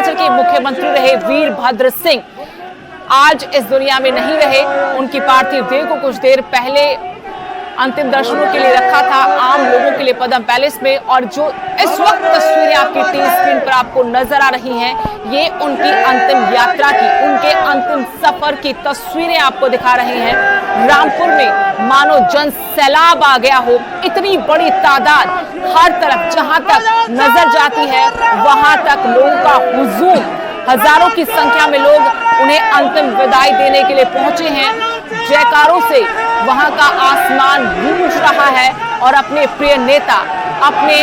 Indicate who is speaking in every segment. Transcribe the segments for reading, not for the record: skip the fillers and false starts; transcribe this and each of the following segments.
Speaker 1: हिमाचल के मुख्यमंत्री रहे वीरभद्र सिंह आज इस दुनिया में नहीं रहे। उनकी पार्थिव देह को कुछ देर पहले अंतिम दर्शनों के लिए रखा था आम लोगों के लिए पद्म पैलेस में, और जो इस वक्त तस्वीरें आपकी टीवी स्क्रीन पर आपको नजर आ रही हैं, ये उनकी अंतिम यात्रा की, उनके अंतिम सफर की तस्वीरें आपको दिखा रहे हैं। रामपुर में मानो जन सैलाब आ गया हो, इतनी बड़ी तादाद, हर तरफ जहां तक नजर जाती है वहां तक लोगों का हुजूम, हजारों की संख्या में लोग उन्हें अंतिम विदाई देने के लिए पहुंचे हैं। जयकारों से वहां का आसमान गूंज रहा है और अपने प्रिय नेता, अपने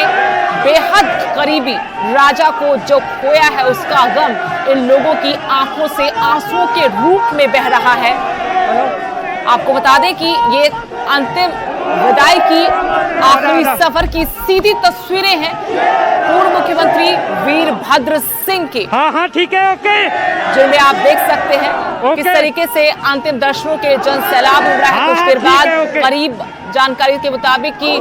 Speaker 1: बेहद करीबी राजा को जो खोया है उसका गम इन लोगों की आंखों से आंसुओं के रूप में बह रहा है। आपको बता दें कि ये अंतिम विदाई की आखिरी सफर की सीधी तस्वीरें हैं पूर्व मुख्यमंत्री वीरभद्र सिंह की।
Speaker 2: हाँ ठीक है, ओके,
Speaker 1: जिनमें आप देख सकते हैं किस तरीके से अंतिम दर्शनों के जन सैलाब उमड़ा है। कुछ देर बाद करीब जानकारी के मुताबिक कि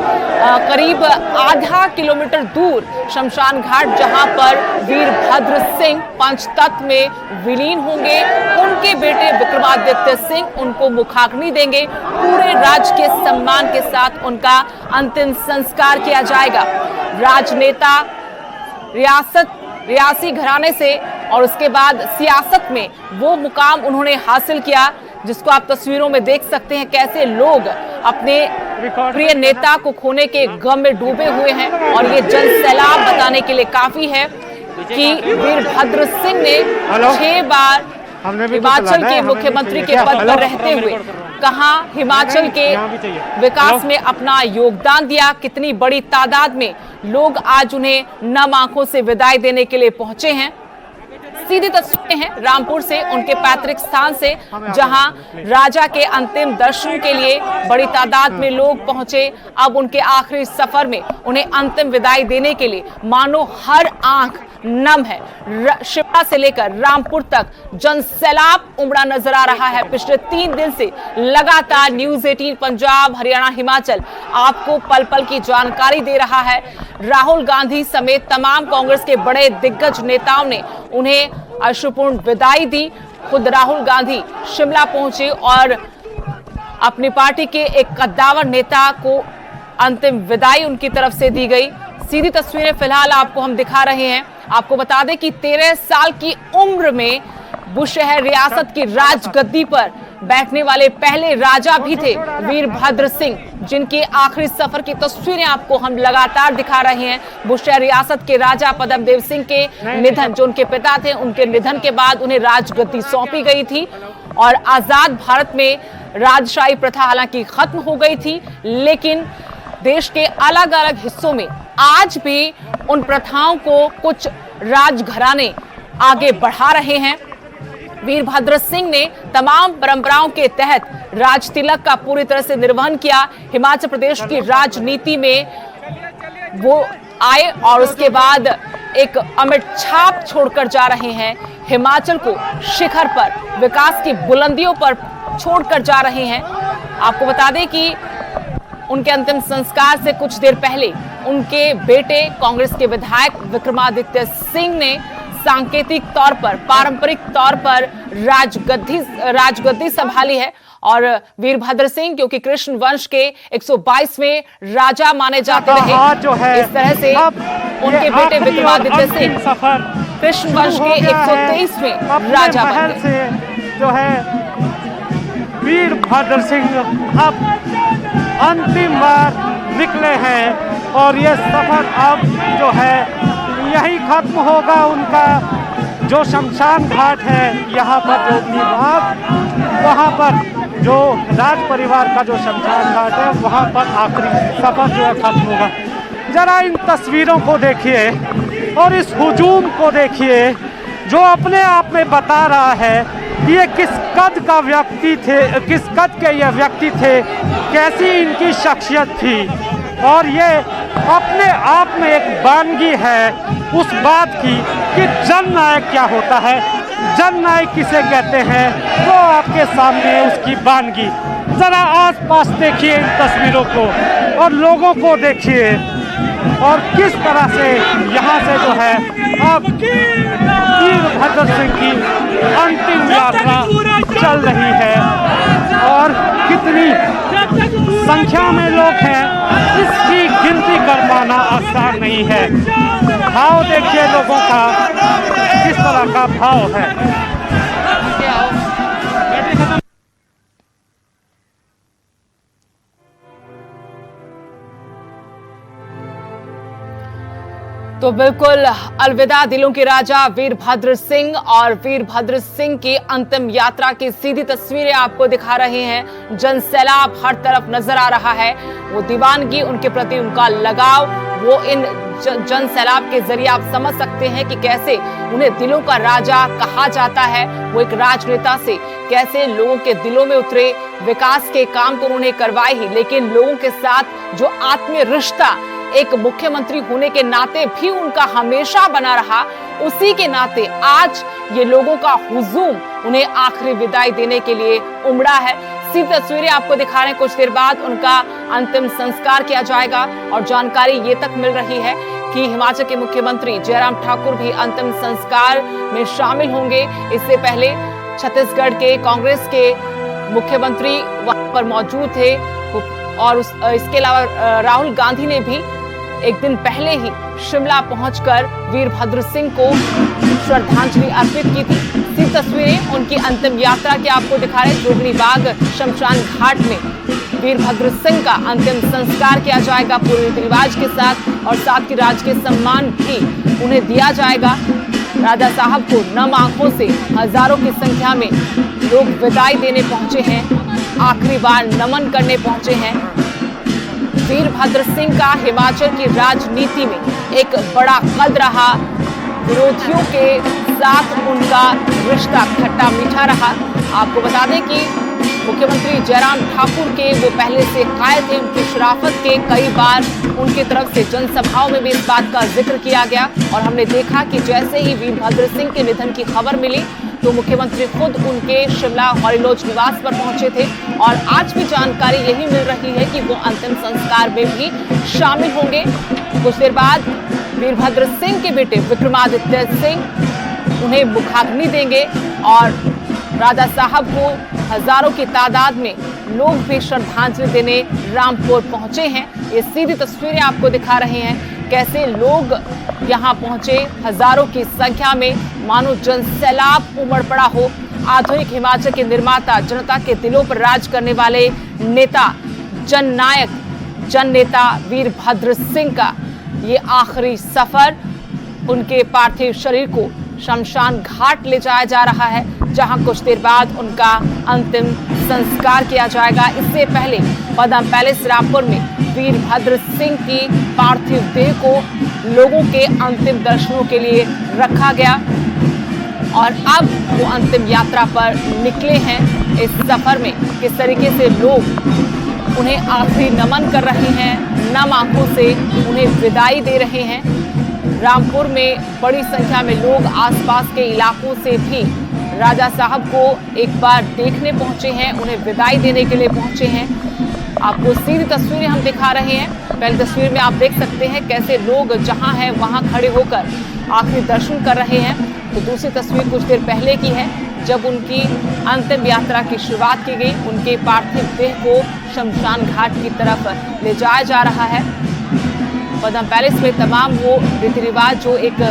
Speaker 1: करीब आधा किलोमीटर दूर शमशान घाट, जहां पर वीरभद्र सिंह पंचतत्व में विलीन होंगे, उनके बेटे विक्रमादित्य सिंह उनको मुखाग्नि देंगे। पूरे राजकीय सम्मान के साथ उनका अंतिम संस्कार किया जाएगा। राजनेता, रियासी घराने से और उसके बाद सियासत में वो मुकाम उन्होंने हासिल किया जिसको आप तस्वीरों में देख सकते हैं, कैसे लोग अपने प्रिय नेता को खोने के गम में डूबे हुए हैं। और ये जन सैलाब बताने के लिए काफी है कि वीरभद्र सिंह ने 6 बार हिमाचल के मुख्यमंत्री के पद पर रहते हुए कहां हिमाचल के विकास में अपना योगदान दिया। कितनी बड़ी तादाद में लोग आज उन्हें नम आंखों से विदाई देने के लिए पहुंचे हैं। सीधी तस्वीरें हैं रामपुर से, उनके पैतृक स्थान से, जहां राजा के अंतिम दर्शन के लिए बड़ी तादाद में लोग पहुंचे। अब उनके आखिरी सफर में उन्हें अंतिम विदाई देने के लिए मानो हर आंख नम है। शिमला से लेकर रामपुर तक जन सैलाब उमड़ा नजर आ रहा है। पिछले 3 दिन से लगातार न्यूज़ 18 पंजाब, हरियाणा, हिमाचल आपको पल पल की जानकारी दे रहा है। राहुल गांधी समेत तमाम कांग्रेस के बड़े दिग्गज नेताओं ने उन्हें अश्रुपूर्ण विदाई दी। खुद राहुल गांधी शिमला पहुंचे और अपनी पार्टी के एक कद्दावर नेता को अंतिम विदाई उनकी तरफ से दी गई। सीधी तस्वीरें फिलहाल आपको हम दिखा रहे हैं। आपको बता दें कि 13 साल की उम्र में बुशहर रियासत की राजगद्दी पर बैठने वाले पहले राजा भी थे वीरभद्र सिंह, जिनके आखिरी सफर की तस्वीरें आपको हम लगातार दिखा रहे हैं। बुशहर रियासत के राजा पद्मदेव सिंह के निधन, जो उनके पिता थे, उनके निधन के बाद उन्हें राजगद्दी सौंपी गई थी और आजाद भारत में राजशाही प्रथा हालांकि खत्म हो गई थी, लेकिन देश के अलग अलग हिस्सों में आज भी उन प्रथाओं को कुछ राजघराने आगे बढ़ा रहे हैं। वीरभद्र सिंह ने तमाम परंपराओं के तहत राज तिलक का पूरी तरह से निर्वहन किया। हिमाचल प्रदेश की राजनीति में वो आए और उसके बाद एक अमिट छाप छोड़कर जा रहे हैं। हिमाचल को शिखर पर, विकास की बुलंदियों पर छोड़कर जा रहे हैं। आपको बता दें कि उनके अंतिम संस्कार से कुछ देर पहले उनके बेटे कांग्रेस के विधायक विक्रमादित्य सिंह ने सांकेतिक तौर पर, पारंपरिक तौर पर राजगद्दी संभाली है। और वीरभद्र सिंह, क्योंकि कृष्ण वंश के 122वें राजा माने जाते रहे, इस तरह से उनके बेटे विक्रमादित्य सिंह कृष्ण वंश के 123वें राजा बन गए।
Speaker 2: जो है वीरभद्र सिंह अब अंतिम बार निकले हैं और ये सफर अब जो है यही खत्म होगा। उनका जो शमशान घाट है, यहाँ पर जो निवास, वहाँ पर जो राज परिवार का जो शमशान घाट है, वहाँ पर आखिरी सफर जो है खत्म होगा। जरा इन तस्वीरों को देखिए और इस हुजूम को देखिए जो अपने आप में बता रहा है कि ये किस कद का व्यक्ति थे, किस कद के ये व्यक्ति थे, कैसी इनकी शख्सियत थी। और ये अपने आप में एक वानगी है उस बात की कि जननायक क्या होता है, जननायक किसे कहते हैं, वो आपके सामने है उसकी वानगी। जरा आसपास देखिए इन तस्वीरों को और लोगों को देखिए और किस तरह से यहाँ से जो है अब संख्या में लोग हैं, इसकी गिनती कर पाना आसान नहीं है। भाव देखिए लोगों का, किस तरह का भाव है।
Speaker 1: तो बिल्कुल अलविदा दिलों के राजा वीरभद्र सिंह और वीरभद्र सिंह की अंतिम यात्रा की सीधी तस्वीरें आपको दिखा रहे हैं। जन सैलाब हर तरफ नजर आ रहा है। वो दीवानगी, उनके प्रति उनका लगाव, वो इन जन सैलाब के जरिए आप समझ सकते हैं कि कैसे उन्हें दिलों का राजा कहा जाता है। वो एक राजनेता से कैसे लोगों के दिलों में उतरे, विकास के काम तो उन्होंने करवाए ही, लेकिन लोगों के साथ जो आत्मीय रिश्ता एक मुख्यमंत्री होने के नाते भी उनका हमेशा बना रहा, उसी के नाते आज ये लोगों का हुजूम उन्हें आखिरी विदाई देने के लिए उमड़ा है। सीधी तस्वीरें आपको दिखा रहे हैं। कुछ देर बाद उनका अंतिम संस्कार किया जाएगा और जानकारी ये तक मिल रही है कि हिमाचल के मुख्यमंत्री जयराम ठाकुर भी अंतिम संस्कार में शामिल होंगे। इससे पहले छत्तीसगढ़ के कांग्रेस के मुख्यमंत्री वहां पर मौजूद थे और इसके अलावा राहुल गांधी ने भी एक दिन पहले ही शिमला पहुंचकर वीरभद्र सिंह को श्रद्धांजलि अर्पित की थी। सीधी तस्वीरें उनकी अंतिम यात्रा की आपको दिखा रहे हैं। जोगनी बाग शमशान घाट में वीरभद्र सिंह का अंतिम संस्कार किया जाएगा पूरे रीति रिवाज के साथ, और साथ ही राजकीय सम्मान भी उन्हें दिया जाएगा। राजा साहब को नम आंखों से हजारों की संख्या में लोग विदाई देने पहुंचे हैं, आखिरी बार नमन करने पहुंचे हैं। वीरभद्र सिंह का हिमाचल की राजनीति में एक बड़ा कद रहा। विरोधियों के साथ उनका रिश्ता खट्टा मीठा रहा। आपको बता दें कि मुख्यमंत्री जयराम ठाकुर के वो पहले से कायल थे। उनकी शराफत के कई बार उनकी तरफ से जनसभाओं में भी इस बात का जिक्र किया गया, और हमने देखा कि जैसे ही वीरभद्र सिंह के निधन की खबर मिली तो मुख्यमंत्री खुद उनके शिमला हॉलीलॉज निवास पर पहुंचे थे, और आज भी जानकारी यही मिल रही है कि वो अंतिम संस्कार में भी शामिल होंगे। कुछ देर बाद वीरभद्र सिंह के बेटे विक्रमादित्य सिंह उन्हें मुखाग्नि देंगे, और राजा साहब को हजारों की तादाद में लोग भी श्रद्धांजलि देने रामपुर पहुंचे हैं। ये सीधी तस्वीरें आपको दिखा रहे हैं कैसे लोग यहाँ पहुंचे, हजारों की संख्या में, मानो जन सैलाब उमड़ पड़ा हो। आधुनिक हिमाचल के निर्माता, जनता के दिलों पर राज करने वाले नेता, जननायक, जन नेता वीरभद्र सिंह का ये आखिरी सफर, उनके पार्थिव शरीर को शमशान घाट ले जाया जा रहा है, जहां कुछ देर बाद उनका अंतिम संस्कार किया जाएगा। इससे पहले पदम पैलेस रामपुर में वीरभद्र सिंह की पार्थिव देह को लोगों के अंतिम दर्शनों के लिए रखा गया, और अब वो अंतिम यात्रा पर निकले हैं। इस सफर में किस तरीके से लोग उन्हें आखिरी नमन कर रहे हैं, नम आंखों से उन्हें विदाई दे रहे हैं। रामपुर में बड़ी संख्या में लोग आसपास के इलाकों से भी राजा साहब को एक बार देखने पहुंचे हैं, उन्हें विदाई देने के लिए पहुंचे हैं। आपको सीधी तस्वीरें हम दिखा रहे हैं। पहली तस्वीर में आप देख सकते हैं कैसे लोग जहां हैं वहां खड़े होकर आखिरी दर्शन कर रहे हैं। तो दूसरी तस्वीर कुछ देर पहले की है, जब उनकी अंतिम यात्रा की शुरुआत की गई। उनके पार्थिव देह को शमशान घाट की तरफ ले जाया जा रहा है। पदम पैलेस में तमाम वो रीति रिवाज जो एक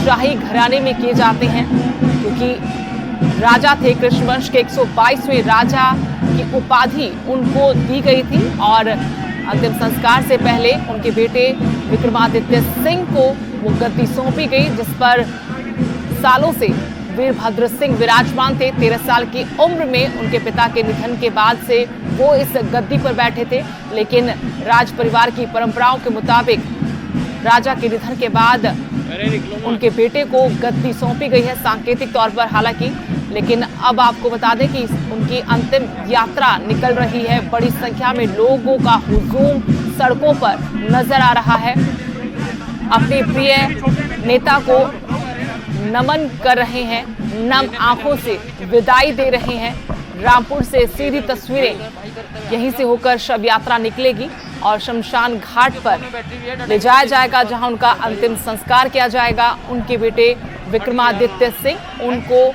Speaker 1: शाही घराने में किए जाते हैं, क्योंकि राजा थे, कृष्णवंश के 122वें राजा की उपाधि उनको दी गई थी, और अंतिम संस्कार से पहले उनके बेटे विक्रमादित्य सिंह को वो गद्दी सौंपी गई, जिस पर सालों से वीरभद्र सिंह विराजमान थे। 13 साल की उम्र में उनके पिता के निधन के बाद से वो इस गद्दी पर बैठे थे, लेकिन राज परिवार की परंपराओं के मुताबिक राजा के निधन के बाद उनके बेटे को गद्दी सौंपी गई है, सांकेतिक तौर पर हालांकि। लेकिन अब आपको बता दें कि उनकी अंतिम यात्रा निकल रही है। बड़ी संख्या में लोगों का हुजूम सड़कों पर नजर आ रहा है, अपने प्रिय नेता को नमन कर रहे हैं, नम आंखों से विदाई दे रहे हैं। रामपुर से सीधी तस्वीरें, यहीं से होकर शव यात्रा निकलेगी और शमशान घाट पर ले जाया जाएगा, जहां उनका अंतिम संस्कार किया जाएगा। उनके बेटे विक्रमादित्य सिंह उनको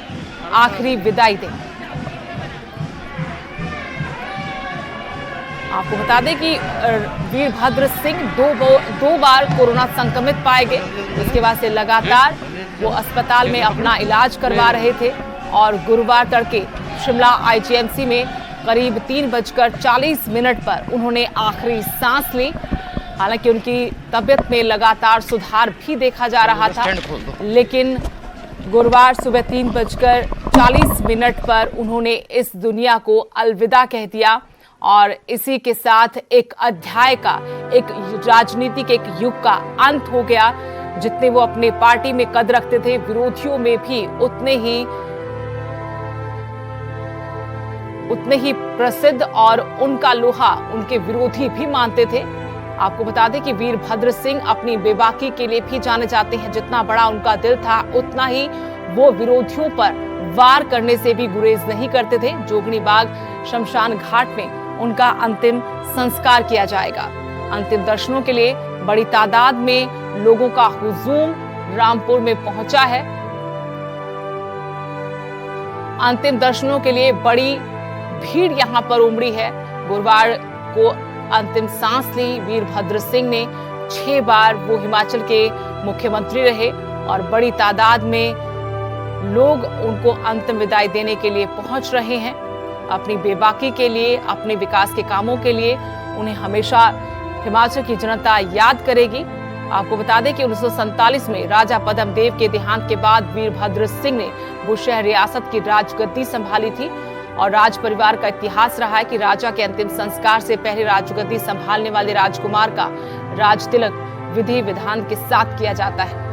Speaker 1: आखिरी विदाई दें। आपको बता दें कि वीरभद्र सिंह दो बार कोरोना संक्रमित पाए गए। उसके बाद से लगातार वो अस्पताल में अपना इलाज करवा रहे थे और गुरुवार तड़के शिमला आईजीएमसी में करीब 3:40 पर उन्होंने आखिरी सांस ली। हालांकि उनकी तबीयत में लगातार सुधार भी देखा जा रहा था, लेकिन गुरुवार सुबह 3:40 पर उन्होंने इस दुनिया को अलविदा कह दिया। और इसी के साथ एक अध्याय का, एक राजनीति के एक युग का अंत हो गया। जितने वो अपने पार्टी में कद रखते थे, विरोधियों में भी उतने ही प्रसिद्ध और उनका लोहा उनके विरोधी भी मानते थे। आपको बता दें कि वीरभद्र सिंह अपनी बेबाकी के लिए भी जाने जाते हैं। जितना बड़ा उनका दिल था, उतना ही वो विरोधियों पर वार करने से भी गुरेज नहीं करते थे। जोगनी बाग शमशान घाट में उनका अंतिम संस्कार किया जाएगा। अंतिम दर्शनों के लिए बड़ी तादाद में लोगों का हुजूम रामपुर में पहुंचा है। अंतिम दर्शनों के लिए बड़ी भीड़ यहां पर उमड़ी है। गुरुवार को अंतिम सांस ली वीरभद्र सिंह ने। 6 बार वो हिमाचल के मुख्यमंत्री रहे और बड़ी तादाद में लोग उनको अंतिम विदाई देने के लिए पहुंच रहे हैं। अपनी बेबाकी के लिए, अपने विकास के कामों के लिए उन्हें हमेशा हिमाचल की जनता याद करेगी। आपको बता दें कि 1947 में राजा पद्म देव के देहांत के बाद वीरभद्र सिंह ने बुशहर रियासत की राजगद्दी संभाली थी और राज परिवार का इतिहास रहा है कि राजा के अंतिम संस्कार से पहले राजगद्दी संभालने वाले राजकुमार का राज तिलक विधि विधान के साथ किया जाता है।